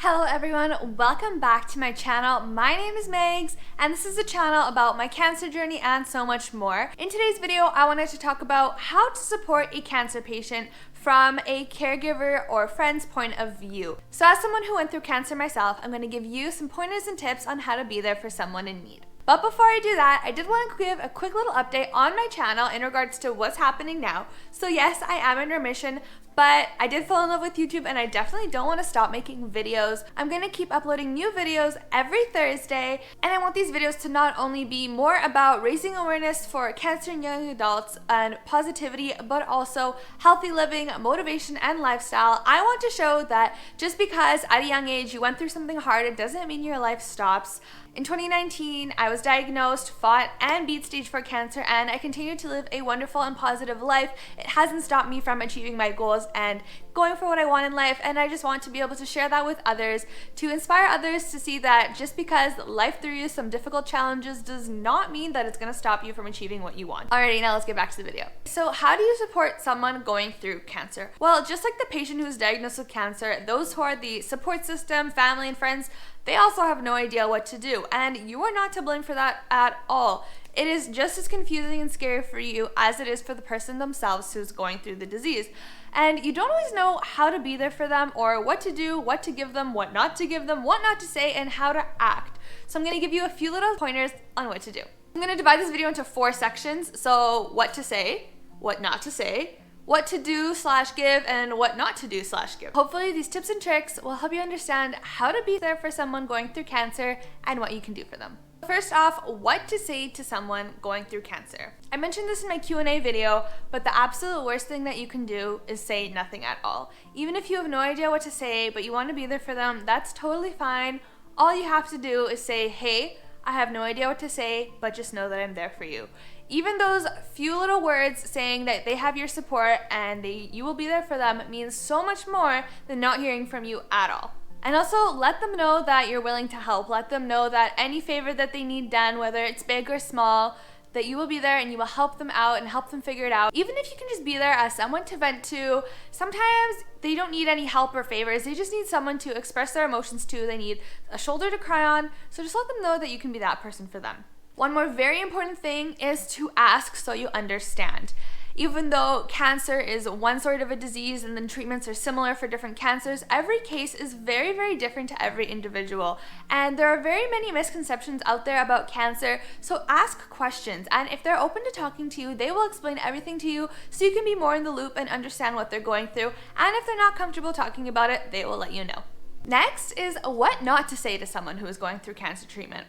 Hello everyone, welcome back to my channel. My name is Megs and this is a channel about my cancer journey and so much more. In today's video, I wanted to talk about how to support a cancer patient from a caregiver or friend's point of view. So as someone who went through cancer myself, I'm going to give you some pointers and tips on how to be there for someone in need. But before I do that, I did want to give a quick little update on my channel in regards to what's happening now. So yes, I am in remission, but I did fall in love with YouTube and I definitely don't want to stop making videos. I'm going to keep uploading new videos every Thursday, and I want these videos to not only be more about raising awareness for cancer in young adults and positivity, but also healthy living, motivation, and lifestyle. I want to show that just because at a young age you went through something hard, it doesn't mean your life stops. In 2019, I was diagnosed, fought, and beat stage 4 cancer, and I continue to live a wonderful and positive life. It hasn't stopped me from achieving my goals and going for what I want in life, and I just want to be able to share that with others, to inspire others to see that just because life threw you some difficult challenges does not mean that it's going to stop you from achieving what you want. Alrighty, now let's get back to the video. So how do you support someone going through cancer? Well, just like the patient who is diagnosed with cancer, those who are the support system, family, and friends, they also have no idea what to do, and you are not to blame for that at all. It is just as confusing and scary for you as it is for the person themselves who's going through the disease. And you don't always know how to be there for them, or what to do, what to give them, what not to give them, what not to say, and how to act. So I'm going to give you a few little pointers on what to do. I'm going to divide this video into 4 sections. So what to say, what not to say, what to do / give, and what not to do / give. Hopefully these tips and tricks will help you understand how to be there for someone going through cancer and what you can do for them. First off, what to say to someone going through cancer. I mentioned this in my Q&A video, but the absolute worst thing that you can do is say nothing at all. Even if you have no idea what to say, but you want to be there for them, that's totally fine. All you have to do is say, hey, I have no idea what to say, but just know that I'm there for you. Even those few little words saying that they have your support and you will be there for them means so much more than not hearing from you at all. And also let them know that you're willing to help. Let them know that any favor that they need done, whether it's big or small, that you will be there and you will help them out and help them figure it out. Even if you can just be there as someone to vent to, sometimes they don't need any help or favors. They just need someone to express their emotions to. They need a shoulder to cry on. So just let them know that you can be that person for them. One more very important thing is to ask so you understand. Even though cancer is one sort of a disease and then treatments are similar for different cancers, every case is very, very different to every individual. And there are very many misconceptions out there about cancer, so ask questions. And if they're open to talking to you, they will explain everything to you so you can be more in the loop and understand what they're going through. And if they're not comfortable talking about it, they will let you know. Next is what not to say to someone who is going through cancer treatment.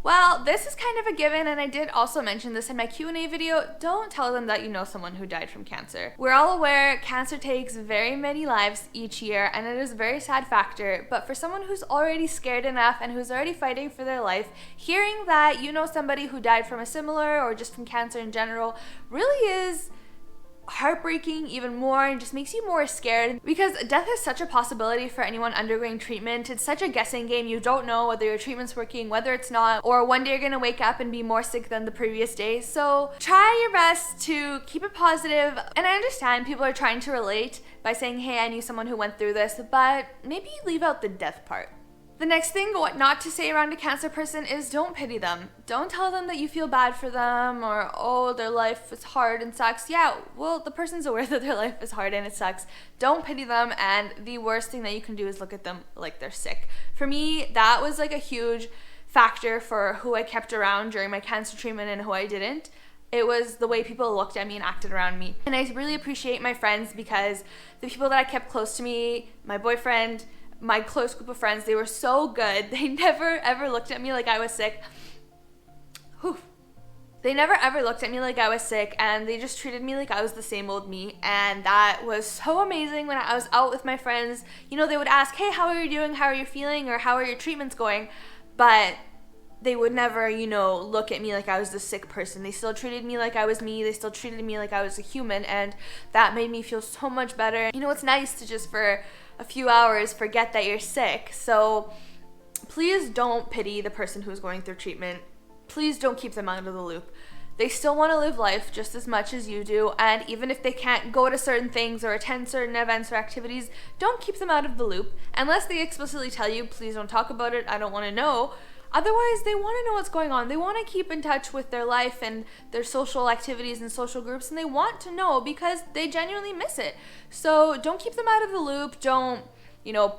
Well, this is kind of a given, and I did also mention this in my Q&A video. Don't tell them that you know someone who died from cancer. We're all aware cancer takes very many lives each year, and it is a very sad factor, but for someone who's already scared enough and who's already fighting for their life, hearing that you know somebody who died from a similar or just from cancer in general really is heartbreaking even more, and just makes you more scared, because death is such a possibility for anyone undergoing treatment. It's such a guessing game. You don't know whether your treatment's working, whether it's not, or one day you're gonna wake up and be more sick than the previous day. So try your best to keep it positive. And I understand people are trying to relate by saying, hey, I knew someone who went through this, but maybe leave out the death part. The next thing, what not to say around a cancer person, is don't pity them. Don't tell them that you feel bad for them, or, oh, their life is hard and sucks. Yeah, well, the person's aware that their life is hard and it sucks. Don't pity them, and the worst thing that you can do is look at them like they're sick. For me, that was like a huge factor for who I kept around during my cancer treatment and who I didn't. It was the way people looked at me and acted around me. And I really appreciate my friends, because the people that I kept close to me, my boyfriend, my close group of friends, they were so good. They never ever looked at me like I was sick. Whew. They never ever looked at me like I was sick, and they just treated me like I was the same old me. And that was so amazing. When I was out with my friends, you know, they would ask, hey, how are you doing? How are you feeling? Or how are your treatments going? But they would never, you know, look at me like I was the sick person. They still treated me like I was me. They still treated me like I was a human, and that made me feel so much better. You know, it's nice to just for a few hours forget that you're sick. So please don't pity the person who's going through treatment. Please don't keep them out of the loop. they still want to live life just as much as you do, and even if they can't go to certain things or attend certain events or activities, don't keep them out of the loop. Unless they explicitly tell you, please don't talk about it, I don't want to know. Otherwise, they want to know what's going on. They want to keep in touch with their life and their social activities and social groups, and they want to know because they genuinely miss it. So don't keep them out of the loop. Don't,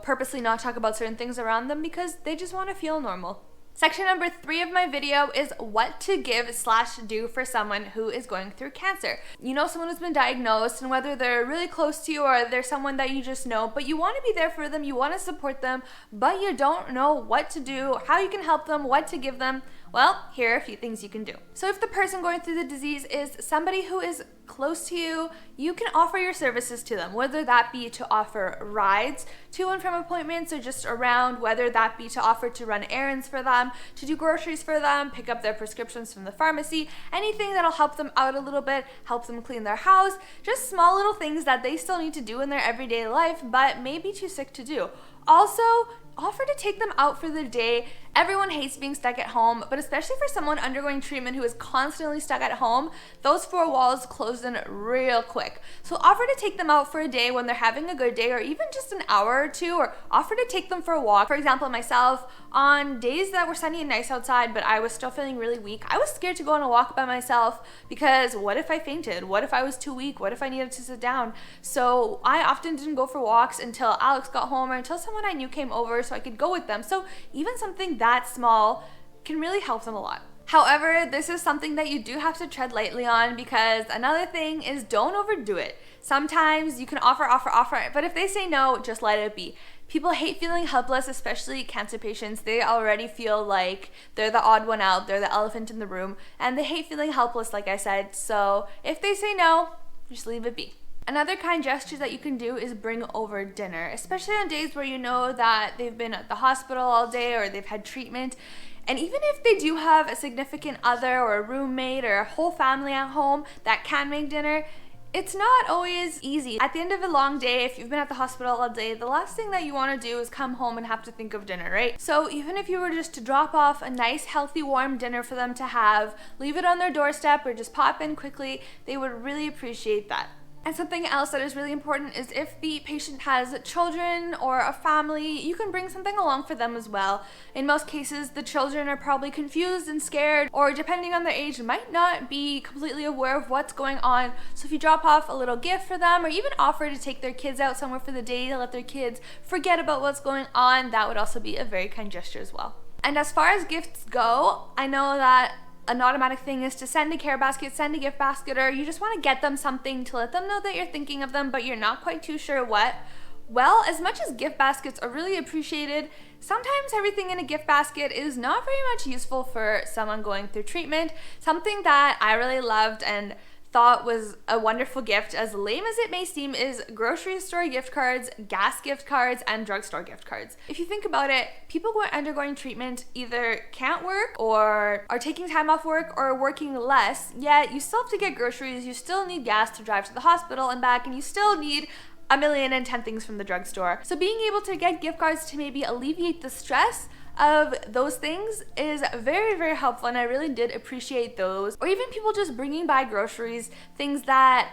purposely not talk about certain things around them because they just want to feel normal. Section number 3 of my video is what to give/do for someone who is going through cancer. Someone who's been diagnosed, and whether they're really close to you or they're someone that you just know, but you want to be there for them, you want to support them, but you don't know what to do, how you can help them, what to give them. Well, here are a few things you can do. So if the person going through the disease is somebody who is close to you, you can offer your services to them, whether that be to offer rides to and from appointments or just around, whether that be to offer to run errands for them, to do groceries for them, pick up their prescriptions from the pharmacy, anything that'll help them out a little bit, help them clean their house, just small little things that they still need to do in their everyday life but may be too sick to do. Also, offer to take them out for the day. Everyone hates being stuck at home, but especially for someone undergoing treatment who is constantly stuck at home, those 4 walls close in real quick. So offer to take them out for a day when they're having a good day, or even just an hour or two, or offer to take them for a walk. For example, myself, on days that were sunny and nice outside, but I was still feeling really weak, I was scared to go on a walk by myself because what if I fainted? What if I was too weak? What if I needed to sit down? So I often didn't go for walks until Alex got home or until someone I knew came over so I could go with them. So even something that small can really help them a lot. However, this is something that you do have to tread lightly on, because another thing is don't overdo it. Sometimes you can offer, but if they say no, just let it be. People hate feeling helpless, especially cancer patients. They already feel like they're the odd one out, they're the elephant in the room, and they hate feeling helpless, like I said. So if they say no, just leave it be. Another kind gesture that you can do is bring over dinner, especially on days where you know that they've been at the hospital all day or they've had treatment. And even if they do have a significant other or a roommate or a whole family at home that can make dinner, it's not always easy. At the end of a long day, if you've been at the hospital all day, the last thing that you want to do is come home and have to think of dinner, right? So even if you were just to drop off a nice, healthy, warm dinner for them to have, leave it on their doorstep or just pop in quickly, they would really appreciate that. And something else that is really important is if the patient has children or a family, you can bring something along for them as well. In most cases, the children are probably confused and scared, or depending on their age, might not be completely aware of what's going on. So if you drop off a little gift for them, or even offer to take their kids out somewhere for the day to let their kids forget about what's going on, that would also be a very kind gesture as well. And as far as gifts go, I know that an automatic thing is to send a care basket, send a gift basket, or you just want to get them something to let them know that you're thinking of them, but you're not quite too sure what. Well, as much as gift baskets are really appreciated, sometimes everything in a gift basket is not very much useful for someone going through treatment. Something that I really loved and thought was a wonderful gift, as lame as it may seem, is grocery store gift cards, gas gift cards, and drugstore gift cards. If you think about it, people undergoing treatment either can't work or are taking time off work or are working less, yet you still have to get groceries, you still need gas to drive to the hospital and back, and you still need a million and 10 things from the drugstore. So being able to get gift cards to maybe alleviate the stress of those things is very, very helpful, and I really did appreciate those. Or even people just bringing by groceries, things that,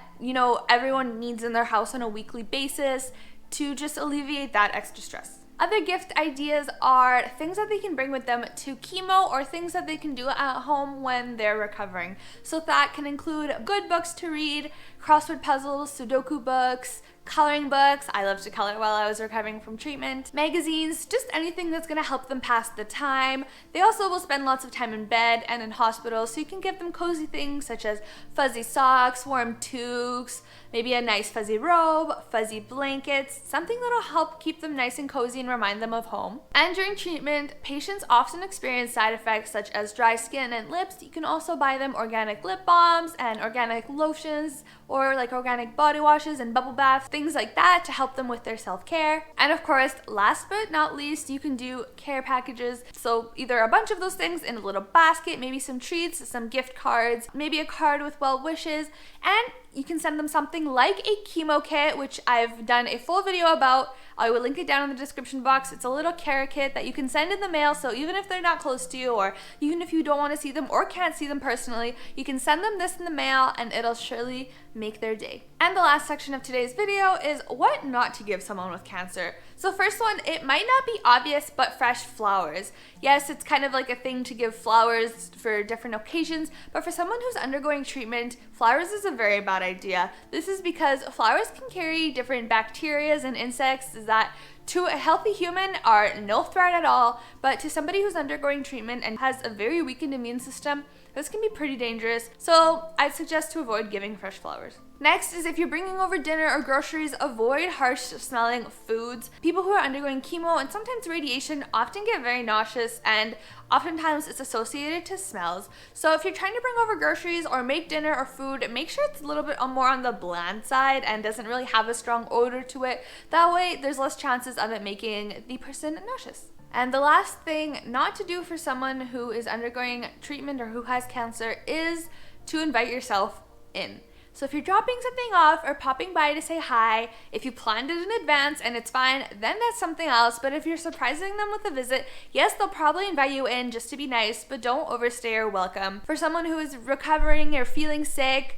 everyone needs in their house on a weekly basis, to just alleviate that extra stress. Other gift ideas are things that they can bring with them to chemo, or things that they can do at home when they're recovering. So that can include good books to read, crossword puzzles, Sudoku books, coloring books. I love to color while I was recovering from treatment. Magazines, just anything that's going to help them pass the time. They also will spend lots of time in bed and in hospitals, so you can give them cozy things such as fuzzy socks, warm toques, maybe a nice fuzzy robe, fuzzy blankets, something that'll help keep them nice and cozy and remind them of home. And during treatment, patients often experience side effects such as dry skin and lips. You can also buy them organic lip balms and organic lotions, or like organic body washes and bubble baths, things like that to help them with their self-care. And of course, last but not least, you can do care packages. So either a bunch of those things in a little basket, maybe some treats, some gift cards, maybe a card with well wishes, and you can send them something like a chemo kit, which I've done a full video about. I will link it down in the description box. It's a little care kit that you can send in the mail, so even if they're not close to you, or even if you don't want to see them or can't see them personally, you can send them this in the mail and it'll surely make their day. And the last section of today's video is what not to give someone with cancer. So first one, it might not be obvious, but fresh flowers. Yes, it's kind of like a thing to give flowers for different occasions, but for someone who's undergoing treatment, flowers is a very bad idea. This is because flowers can carry different bacteria and insects that to a healthy human are no threat at all, but to somebody who's undergoing treatment and has a very weakened immune system, this can be pretty dangerous. So I'd suggest to avoid giving fresh flowers. Next is if you're bringing over dinner or groceries, avoid harsh smelling foods. People who are undergoing chemo and sometimes radiation often get very nauseous, and oftentimes it's associated to smells. So if you're trying to bring over groceries or make dinner or food, make sure it's a little bit more on the bland side and doesn't really have a strong odor to it. That way there's less chances of it making the person nauseous. And the last thing not to do for someone who is undergoing treatment or who has cancer is to invite yourself in. So if you're dropping something off or popping by to say hi, if you planned it in advance and it's fine, then that's something else. But if you're surprising them with a visit, yes, they'll probably invite you in just to be nice, but don't overstay your welcome. For someone who is recovering or feeling sick,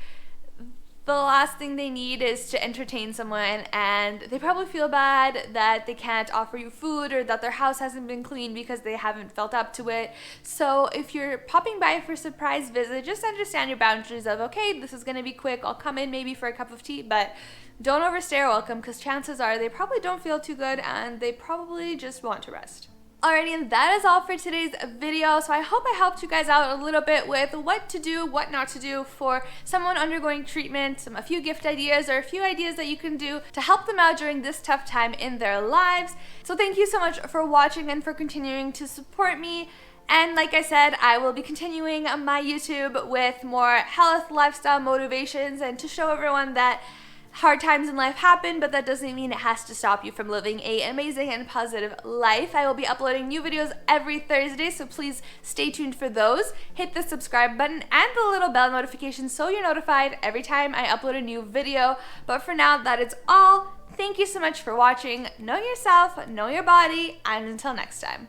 the last thing they need is to entertain someone, and they probably feel bad that they can't offer you food or that their house hasn't been cleaned because they haven't felt up to it. So if you're popping by for a surprise visit, just understand your boundaries of, okay, this is going to be quick, I'll come in maybe for a cup of tea, but don't overstay your welcome, because chances are they probably don't feel too good and they probably just want to rest. Alrighty, and that is all for today's video. So I hope I helped you guys out a little bit with what to do, what not to do for someone undergoing treatment, a few gift ideas or a few ideas that you can do to help them out during this tough time in their lives. So thank you so much for watching and for continuing to support me. And like I said, I will be continuing my YouTube with more health, lifestyle motivations, and to show everyone that hard times in life happen, but that doesn't mean it has to stop you from living an amazing and positive life. I will be uploading new videos every Thursday, so please stay tuned for those. Hit the subscribe button and the little bell notification so you're notified every time I upload a new video. But for now, that is all. Thank you so much for watching. Know yourself, know your body, and until next time.